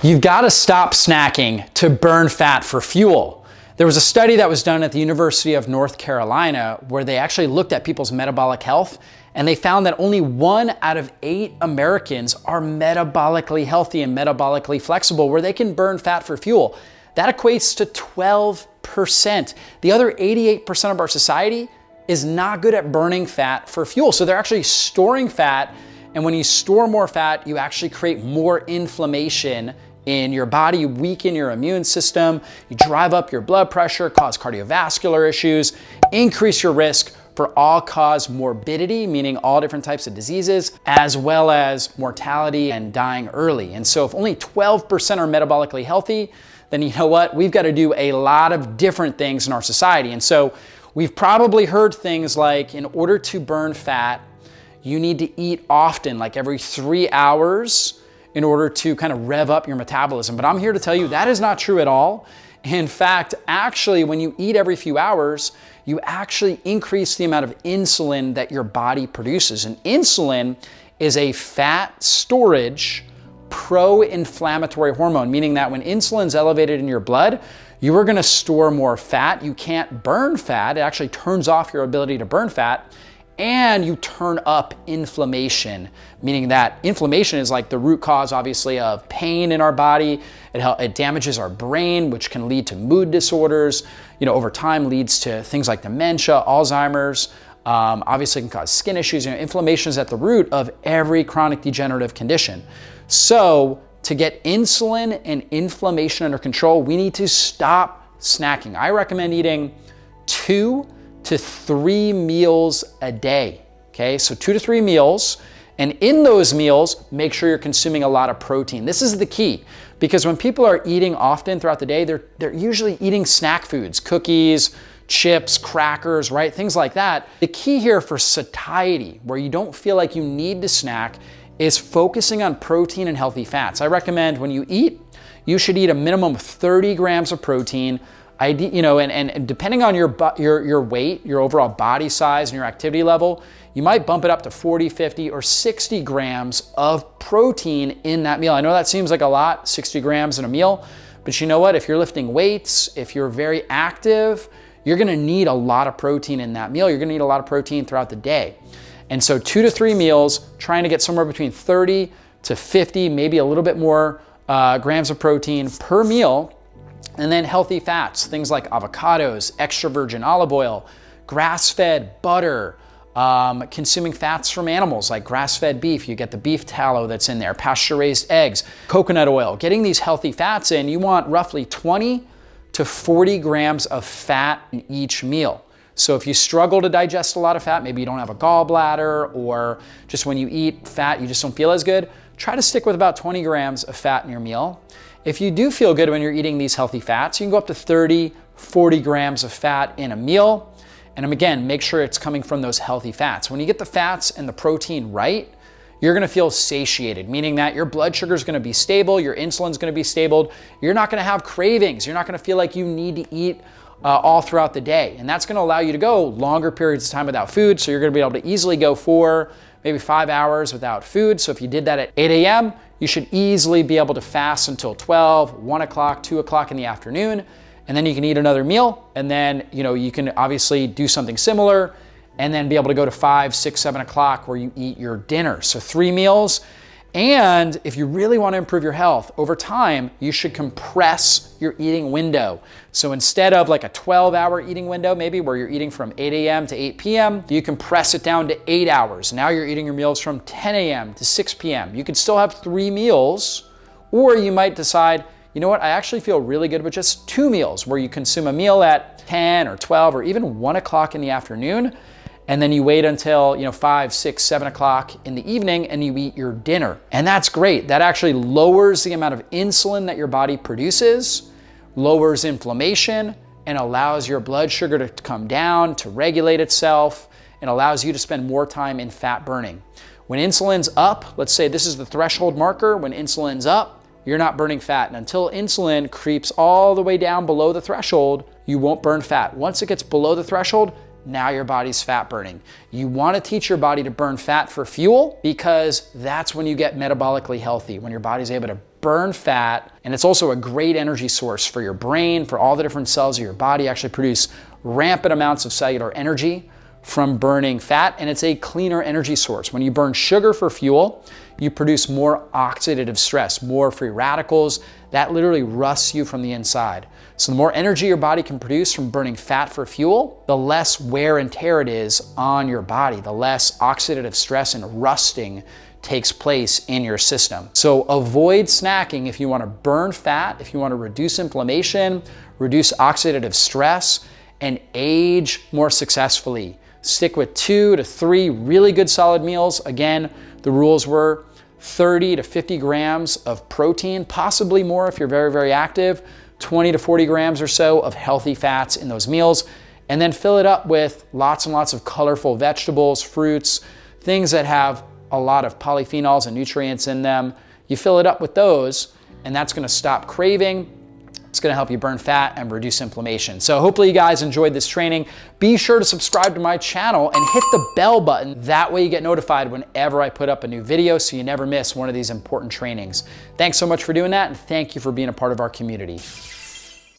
You've got to stop snacking to burn fat for fuel. There was a study that was done at the University of North Carolina where they actually looked at people's metabolic health, and they found that only 1 out of 8 Americans are metabolically healthy and metabolically flexible where they can burn fat for fuel. That equates to 12%. The other 88% of our society is not good at burning fat for fuel. So they're actually storing fat, and when you store more fat, you actually create more inflammation in your body, you weaken your immune system, you drive up your blood pressure, cause cardiovascular issues, increase your risk for all-cause morbidity, meaning all different types of diseases, as well as mortality and dying early. And so if only 12% are metabolically healthy, then you know what? We've got to do a lot of different things in our society. And so we've probably heard things like, in order to burn fat, you need to eat often, like every 3 hours, in order to kind of rev up your metabolism. But I'm here to tell you that is not true at all. In fact, actually, when you eat every few hours, you actually increase the amount of insulin that your body produces. And insulin is a fat storage pro-inflammatory hormone, meaning that when insulin's elevated in your blood, you are gonna store more fat. You can't burn fat. It actually turns off your ability to burn fat. And you turn up inflammation, meaning that inflammation is like the root cause, obviously, of pain in our body. It damages our brain, which can lead to mood disorders. Over time leads to things like dementia, Alzheimer's. Obviously can cause skin issues. Inflammation is at the root of every chronic degenerative condition. So to get insulin and inflammation under control, we need to stop snacking. I recommend eating 2 to 3 meals a day, okay? So 2 to 3 meals, and in those meals, make sure you're consuming a lot of protein. This is the key, because when people are eating often throughout the day, they're usually eating snack foods, cookies, chips, crackers, right? Things like that. The key here for satiety, where you don't feel like you need to snack, is focusing on protein and healthy fats. I recommend when you eat, you should eat a minimum of 30 grams of protein, and depending on your weight, your overall body size, and your activity level, you might bump it up to 40, 50, or 60 grams of protein in that meal. I know that seems like a lot, 60 grams in a meal, but you know what? If you're lifting weights, if you're very active, you're gonna need a lot of protein in that meal. You're gonna need a lot of protein throughout the day. And so 2 to 3 meals, trying to get somewhere between 30 to 50, maybe a little bit more grams of protein per meal. And then healthy fats, things like avocados, extra virgin olive oil, grass-fed butter, consuming fats from animals like grass-fed beef. You get the beef tallow that's in there, pasture-raised eggs, coconut oil. Getting these healthy fats in, you want roughly 20 to 40 grams of fat in each meal. So if you struggle to digest a lot of fat, maybe you don't have a gallbladder, or just when you eat fat, you just don't feel as good, try to stick with about 20 grams of fat in your meal. If you do feel good when you're eating these healthy fats, you can go up to 30, 40 grams of fat in a meal. And again, make sure it's coming from those healthy fats. When you get the fats and the protein right, you're gonna feel satiated, meaning that your blood sugar is gonna be stable, your insulin's gonna be stable, you're not gonna have cravings, you're not gonna feel like you need to eat all throughout the day. And that's gonna allow you to go longer periods of time without food, so you're gonna be able to easily go 4, maybe 5 hours without food. So if you did that at 8 a.m., you should easily be able to fast until 12, 1 o'clock, 2 o'clock in the afternoon, and then you can eat another meal, and then you can obviously do something similar, and then be able to go to 5, 6, 7 o'clock where you eat your dinner. So 3 meals. And if you really want to improve your health, over time, you should compress your eating window. So instead of like a 12-hour eating window, maybe where you're eating from 8 a.m. to 8 p.m., you compress it down to 8 hours. Now you're eating your meals from 10 a.m. to 6 p.m. You could still have 3 meals, or you might decide, you know what, I actually feel really good with just 2 meals, where you consume a meal at 10 or 12 or even 1 o'clock in the afternoon, and then you wait until 5, 6, 7 o'clock in the evening and you eat your dinner. And that's great. That actually lowers the amount of insulin that your body produces, lowers inflammation, and allows your blood sugar to come down, to regulate itself, and allows you to spend more time in fat burning. When insulin's up, let's say this is the threshold marker, when insulin's up, you're not burning fat. And until insulin creeps all the way down below the threshold, you won't burn fat. Once it gets below the threshold, now your body's fat burning. You want to teach your body to burn fat for fuel, because that's when you get metabolically healthy, when your body's able to burn fat, and it's also a great energy source for your brain, for all the different cells of your body. Actually produce rampant amounts of cellular energy from burning fat, and it's a cleaner energy source. When you burn sugar for fuel, you produce more oxidative stress, more free radicals. That literally rusts you from the inside. So the more energy your body can produce from burning fat for fuel, the less wear and tear it is on your body, the less oxidative stress and rusting takes place in your system. So avoid snacking if you want to burn fat, if you want to reduce inflammation, reduce oxidative stress, and age more successfully. Stick with 2 to 3 really good solid meals. Again, the rules were 30 to 50 grams of protein, possibly more if you're very, very active, 20 to 40 grams or so of healthy fats in those meals, and then fill it up with lots and lots of colorful vegetables, fruits, things that have a lot of polyphenols and nutrients in them. You fill it up with those, and that's gonna stop craving. It's gonna help you burn fat and reduce inflammation. So hopefully you guys enjoyed this training. Be sure to subscribe to my channel and hit the bell button. That way you get notified whenever I put up a new video so you never miss one of these important trainings. Thanks so much for doing that, and thank you for being a part of our community.